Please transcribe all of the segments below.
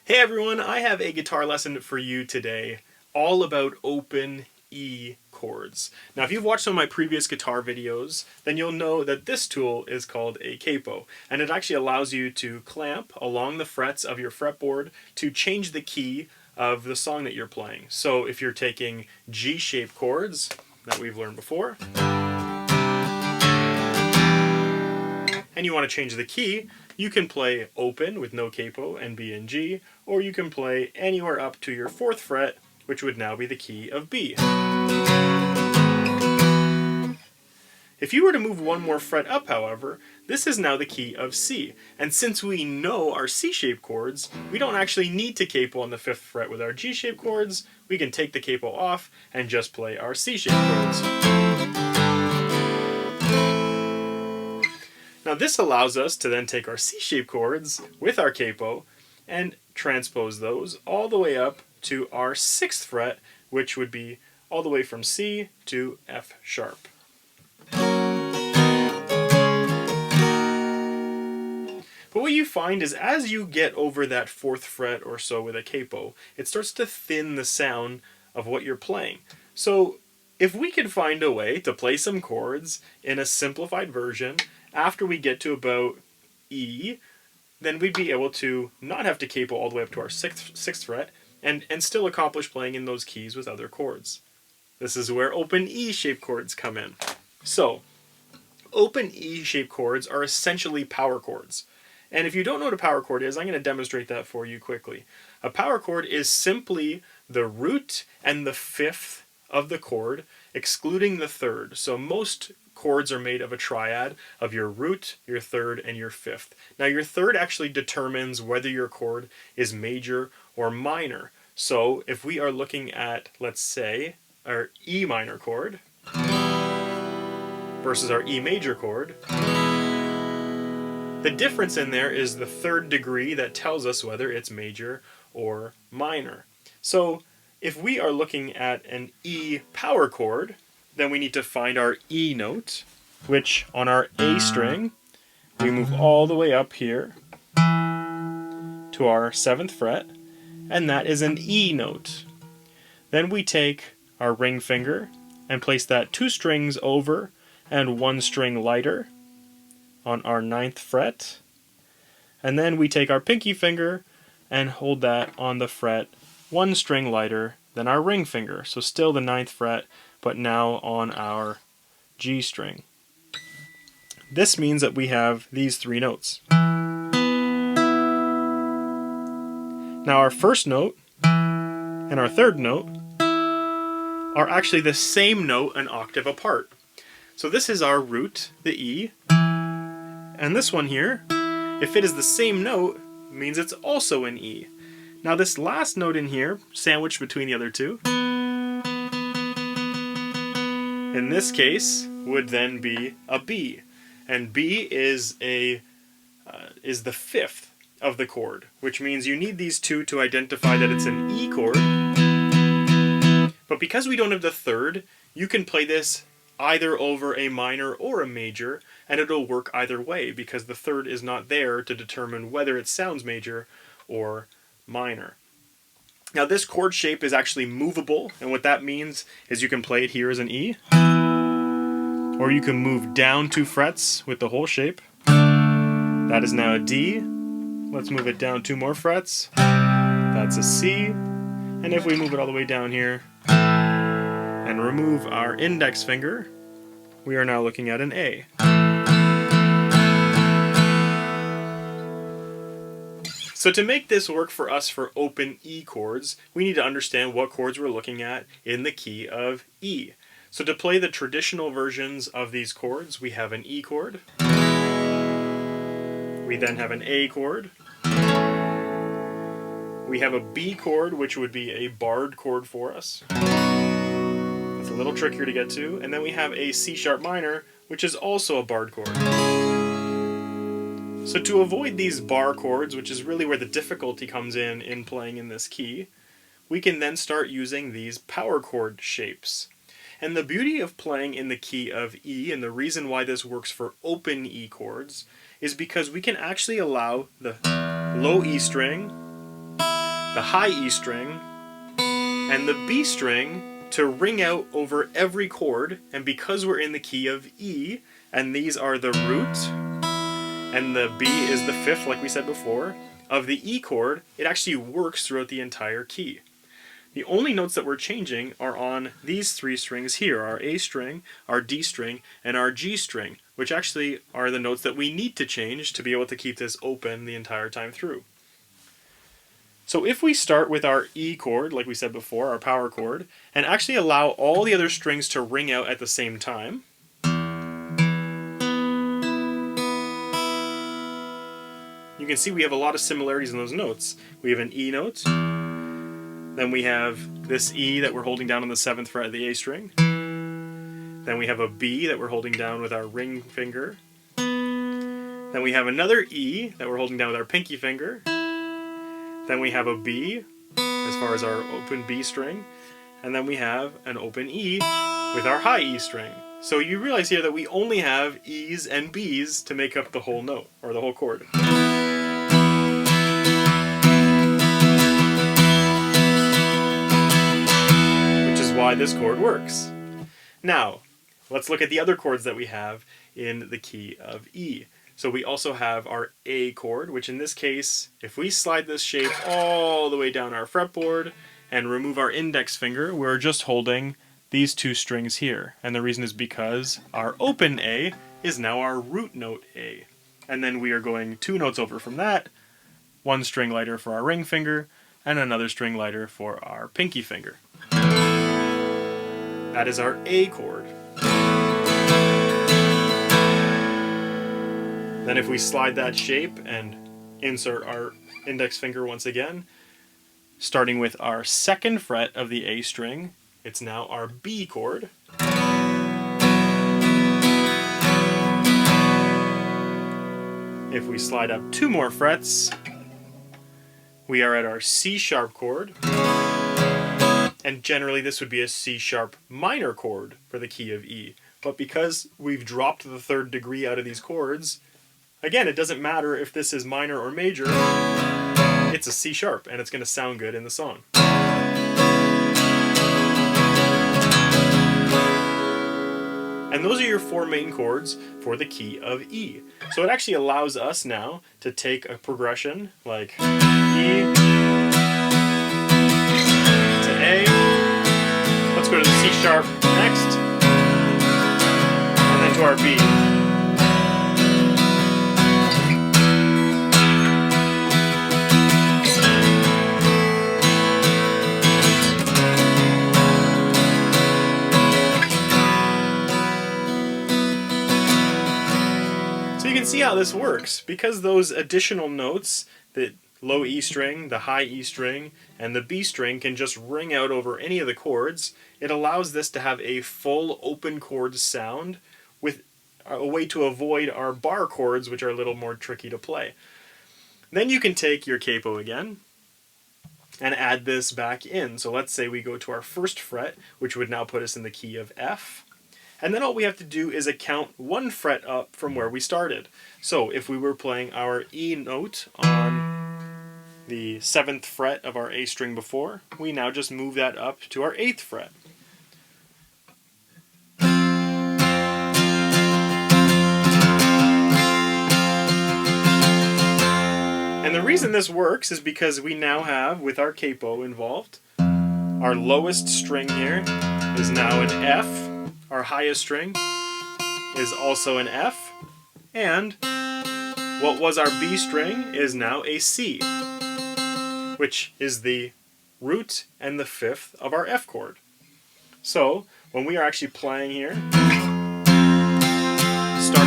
Hey everyone, I have a guitar lesson for you today all about open E chords. Now if you've watched some of my previous guitar videos, then you'll know that this tool is called a capo, and it actually allows you to clamp along the frets of your fretboard to change the key of the song that you're playing. So if you're taking G-shaped chords that we've learned before, and you want to change the key, you can play open with no capo and B and G, or you can play anywhere up to your 4th fret, which would now be the key of B. If you were to move one more fret up, however, this is now the key of C. And since we know our C-shaped chords, we don't actually need to capo on the 5th fret with our G-shaped chords. We can take the capo off and just play our C-shaped chords. Now this allows us to then take our C-shaped chords with our capo and transpose those all the way up to our 6th fret, which would be all the way from C to F sharp. But what you find is as you get over that 4th fret or so with a capo, it starts to thin the sound of what you're playing. So if we could find a way to play some chords in a simplified version after we get to about E, then we'd be able to not have to capo all the way up to our 6th fret and still accomplish playing in those keys with other chords. This is where open E-shaped chords come in. So, open E-shaped chords are essentially power chords. And if you don't know what a power chord is, I'm going to demonstrate that for you quickly. A power chord is simply the root and the 5th of the chord, excluding the 3rd. So most chords are made of a triad of your root, your 3rd, and your 5th. Now your 3rd actually determines whether your chord is major or minor. So if we are looking at, let's say, our E minor chord versus our E major chord, the difference in there is the 3rd degree that tells us whether it's major or minor. So if we are looking at an E power chord, then we need to find our E note, which on our A string, we move all the way up here to our 7th fret, and that is an E note. Then we take our ring finger and place that 2 strings over and 1 string lighter on our 9th fret, and then we take our pinky finger and hold that on the fret 1 string lighter than our ring finger, so still the 9th fret, but now on our G string. This means that we have these 3 notes. Now our first note and our 3rd note are actually the same note an octave apart. So this is our root, the E, and this one here, if it is the same note, means it's also an E. Now this last note in here, sandwiched between the other 2, in this case would then be a B, and B is the 5th of the chord, which means you need these 2 to identify that it's an E chord. But because we don't have the 3rd, you can play this either over a minor or a major, and it'll work either way because the 3rd is not there to determine whether it sounds major or minor. Now this chord shape is actually movable, and what that means is you can play it here as an E, or you can move down 2 frets with the whole shape. That is now a D. Let's move it down 2 more frets. That's a C. And if we move it all the way down here and remove our index finger, we are now looking at an A. So to make this work for us for open E chords, we need to understand what chords we're looking at in the key of E. So to play the traditional versions of these chords, we have an E chord, we then have an A chord, we have a B chord, which would be a barred chord for us. It's a little trickier to get to, and then we have a C sharp minor, which is also a barred chord. So to avoid these bar chords, which is really where the difficulty comes in playing in this key, we can then start using these power chord shapes. And the beauty of playing in the key of E, and the reason why this works for open E chords, is because we can actually allow the low E string the high E string, and the B string to ring out over every chord. And because we're in the key of E, and these are the root, and the B is the fifth, like we said before, of the E chord, it actually works throughout the entire key. The only notes that we're changing are on these three strings here, our A string, our D string, and our G string, which actually are the notes that we need to change to be able to keep this open the entire time through. So if we start with our E chord, like we said before, our power chord, and actually allow all the other strings to ring out at the same time, you can see we have a lot of similarities in those notes. We have an E note, then we have this E that we're holding down on the 7th fret of the A string, then we have a B that we're holding down with our ring finger, then we have another E that we're holding down with our pinky finger, then we have a B as far as our open B string, and then we have an open E with our high E string. So you realize here that we only have E's and B's to make up the whole note, or the whole chord. Which is why this chord works. Now, let's look at the other chords that we have in the key of E. So we also have our A chord, which in this case, if we slide this shape all the way down our fretboard and remove our index finger, we're just holding these two strings here. And the reason is because our open A is now our root note A. And then we are going two notes over from that, one string lighter for our ring finger, and another string lighter for our pinky finger. That is our A chord. Then if we slide that shape and insert our index finger once again, starting with our 2nd fret of the A string, it's now our B chord. If we slide up 2 more frets, we are at our C sharp chord. And generally this would be a C sharp minor chord for the key of E. But because we've dropped the 3rd degree out of these chords, again, it doesn't matter if this is minor or major, it's a C sharp, and it's going to sound good in the song. And those are your 4 main chords for the key of E. So it actually allows us now to take a progression like E to A. Let's go to the C sharp next, and then to our B. You can see how this works. Because those additional notes, the low E string, the high E string, and the B string can just ring out over any of the chords, it allows this to have a full open chord sound with a way to avoid our bar chords, which are a little more tricky to play. Then you can take your capo again and add this back in. So let's say we go to our 1st fret, which would now put us in the key of F. And then all we have to do is account 1 fret up from where we started. So if we were playing our E note on the 7th fret of our A string before, we now just move that up to our 8th fret. And the reason this works is because we now have, with our capo involved, our lowest string here is now an F. Our highest string is also an F, and what was our B string is now a C, which is the root and the 5th of our F chord. So when we are actually playing here, starting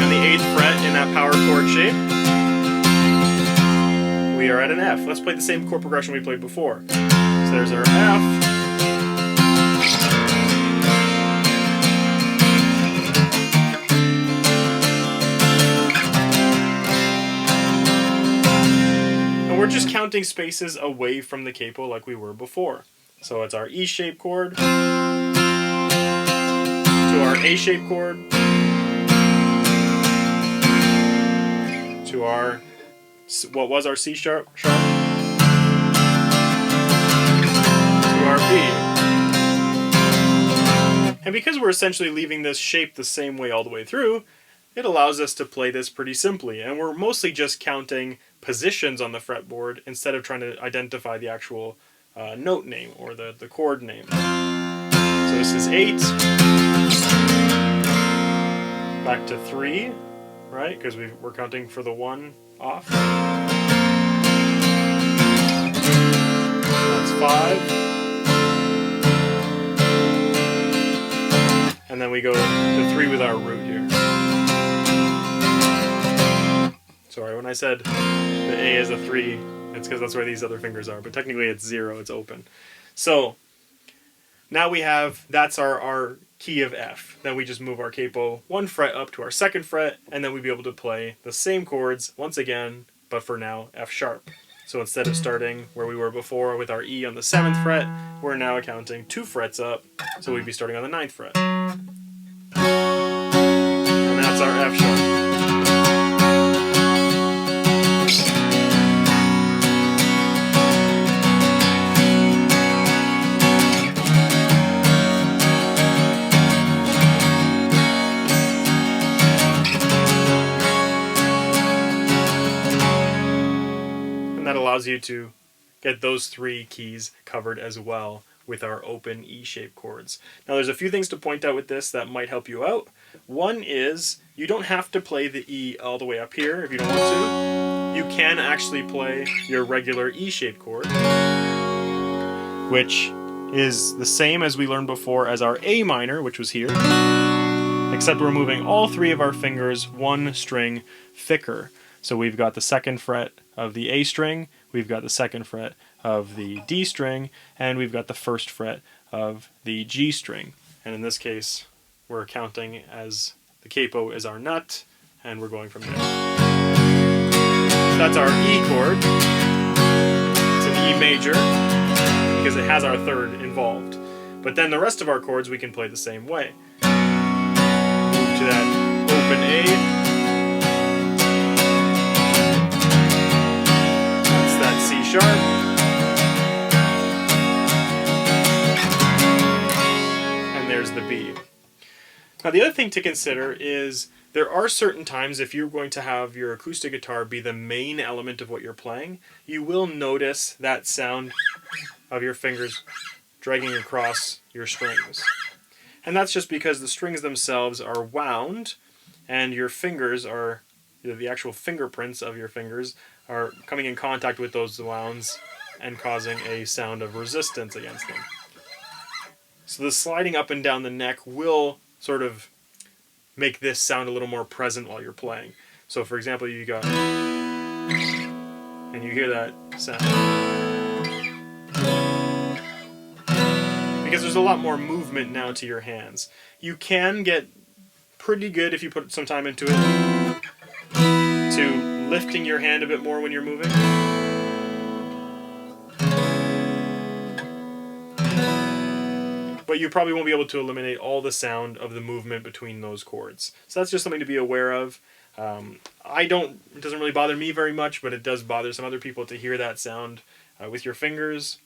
on the 8th fret in that power chord shape, we are at an F. Let's play the same chord progression we played before. So there's our F. We're just counting spaces away from the capo like we were before. So it's our E shape chord to our A shape chord to our, what was our C sharp, And because we're essentially leaving this shape the same way all the way through, it allows us to play this pretty simply. And we're mostly just counting positions on the fretboard instead of trying to identify the actual note name or the chord name. So this is 8, back to 3, right? Because we're counting for the 1 off. That's 5. And then we go to 3 with our root here. Sorry, when I said the A is a 3, it's because that's where these other fingers are, but technically it's 0, it's open. So now we have, that's our key of F. Then we just move our capo 1 fret up to our 2nd fret, and then we'd be able to play the same chords once again, but for now F sharp. So instead of starting where we were before with our E on the 7th fret, we're now counting 2 frets up, so we'd be starting on the 9th fret. And that's our F sharp. That allows you to get those 3 keys covered as well with our open E-shaped chords. Now there's a few things to point out with this that might help you out. One is you don't have to play the E all the way up here if you don't want to. You can actually play your regular E-shaped chord, which is the same as we learned before as our A minor, which was here, except we're moving all 3 of our fingers 1 string thicker. So we've got the 2nd fret of the A string, we've got the 2nd fret of the D string, and we've got the 1st fret of the G string. And in this case, we're counting as the capo is our nut, and we're going from there. That's our E chord. It's an E major, because it has our 3rd involved. But then the rest of our chords we can play the same way. Move to that open A. C sharp, and there's the B. Now the other thing to consider is there are certain times if you're going to have your acoustic guitar be the main element of what you're playing, you will notice that sound of your fingers dragging across your strings. And that's just because the strings themselves are wound and your fingers are, the actual fingerprints of your fingers are coming in contact with those wounds and causing a sound of resistance against them. So the sliding up and down the neck will sort of make this sound a little more present while you're playing. So for example, you got, and you hear that sound. Because there's a lot more movement now to your hands. You can get pretty good if you put some time into it to lifting your hand a bit more when you're moving. But you probably won't be able to eliminate all the sound of the movement between those chords. So that's just something to be aware of. It doesn't really bother me very much, but it does bother some other people to hear that sound with your fingers.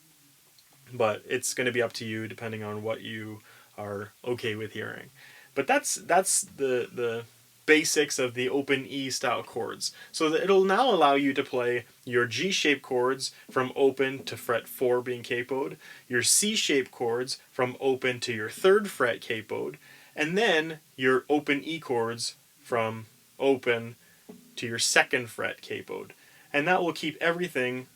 But it's going to be up to you depending on what you are okay with hearing. But that's the basics of the open E style chords. So it'll now allow you to play your G-shaped chords from open to fret 4 being capoed, your C-shaped chords from open to your 3rd fret capoed, and then your open E chords from open to your 2nd fret capoed. And that will keep everything,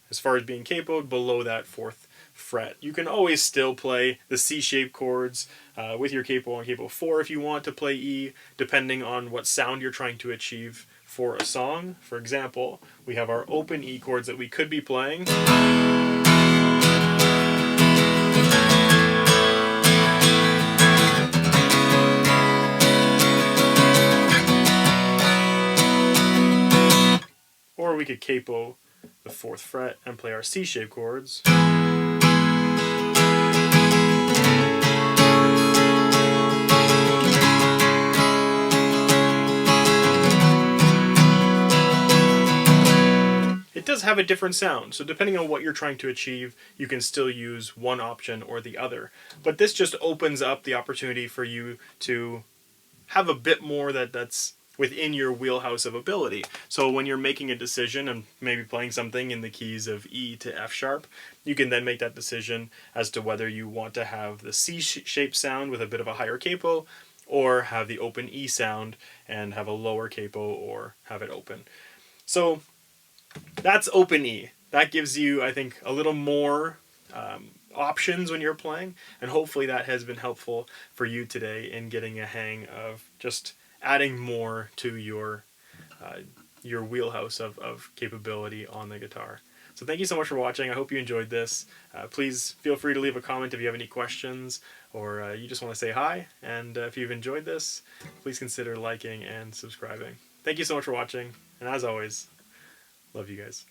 as far as being capoed, below that 4th fret. You can always still play the C-shaped chords with your capo on capo 4 if you want to play E, depending on what sound you're trying to achieve for a song. For example, we have our open E chords that we could be playing. Or we could capo the 4th fret and play our C-shaped chords. It it does have a different sound. So depending on what you're trying to achieve, you can still use one option or the other. But this just opens up the opportunity for you to have a bit more that's within your wheelhouse of ability. So when you're making a decision and maybe playing something in the keys of E to F sharp, you can then make that decision as to whether you want to have the C-shaped sound with a bit of a higher capo, or have the open E sound and have a lower capo, or have it open. So that's open E. That gives you, I think, a little more options when you're playing, and hopefully that has been helpful for you today in getting a hang of just adding more to your wheelhouse of capability on the guitar. So thank you so much for watching. I hope you enjoyed this. Please feel free to leave a comment if you have any questions, or you just want to say hi. And if you've enjoyed this, please consider liking and subscribing. Thank you so much for watching, and as always, love you guys.